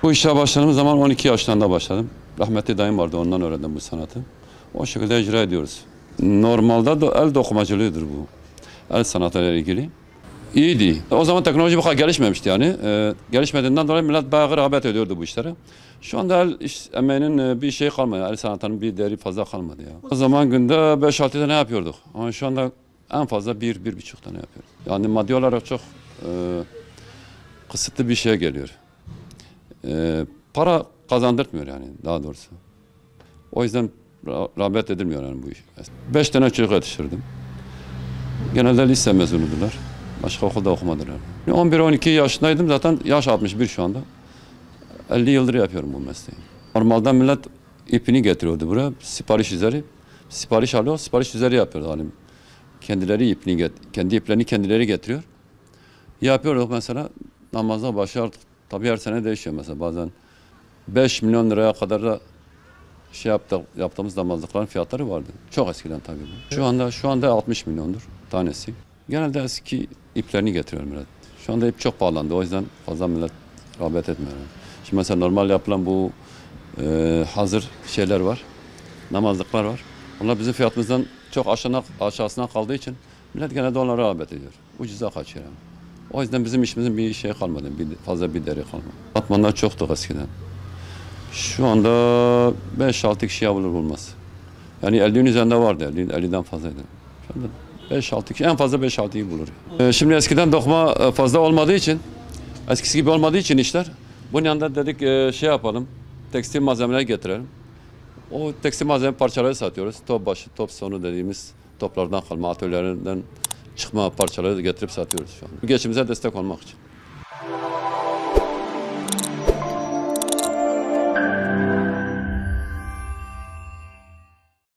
Bu işe başladığım zaman 12 yaşlarında başladım. Rahmetli dayım vardı, ondan öğrendim bu sanatı. O şekilde icra ediyoruz. Normalde de el dokumacılığıdır bu. El sanatıyla ilgili. İyiydi. O zaman teknoloji bu kadar gelişmemişti yani. Gelişmediğinden dolayı millet bayağı rağbet ediyordu bu işlere. Şu anda el emeğinin bir şey kalmadı. El sanatının bir değeri fazla kalmadı ya. O zaman günde 5-6 tane yapıyorduk. Ama şu anda en fazla 1-1,5 tane yapıyoruz. Yani maddi olarak çok kısıtlı bir şeye geliyor. Para kazandırtmıyor yani daha doğrusu. O yüzden rağbet edilmiyor yani bu iş. 5 tane çocuk yetiştirdim. Genelde lise mezunudular. Başka okulda okumadılar. 11-12 yaşındaydım, zaten yaş 61 şu anda. 50 yıldır yapıyorum bu mesleği. Normalde millet ipini getiriyordu buraya, sipariş üzeri. Sipariş alıyor, sipariş üzeri yapıyordu. Yani kendileri kendi iplerini kendileri getiriyor. Yapıyorduk mesela, namaza başlardık. Tabii her sene değişiyor mesela, bazen 5 milyon liraya kadar da yaptığımız damazlıkların fiyatları vardı. Çok eskiden tabii bu. Şu anda 60 milyondur tanesi. Genelde eski iplerini getiriyor millet. Şu anda ip çok pahalandı, o yüzden fazla millet rağbet etmiyor. Şimdi mesela normal yapılan bu hazır şeyler var, namazlıklar var. Onlar bizim fiyatımızdan çok aşağısına kaldığı için millet genelde onlara rağbet ediyor. Ucuza kaçıyor yani. O yüzden bizim işimizin bir şey kalmadı, fazla bir değeri kalmadı. Batmanlar çoktu eskiden. Şu anda 5-6 kişiye bulunmaz. Yani 50'nin üzerinde vardı, 50'den fazlaydı. Şu anda 5-6 kişi, en fazla 5-6'yı bulur. Şimdi eskiden dokuma fazla olmadığı için, eskisi gibi olmadığı için işler, bunun yanında dedik şey yapalım, tekstil malzemeler getirelim. O tekstil malzeme parçaları satıyoruz. Top başı, top sonu dediğimiz toplardan kalma, atölyelerinden çıkma parçaları getirip satıyoruz şu an. Geçimimize destek olmak için.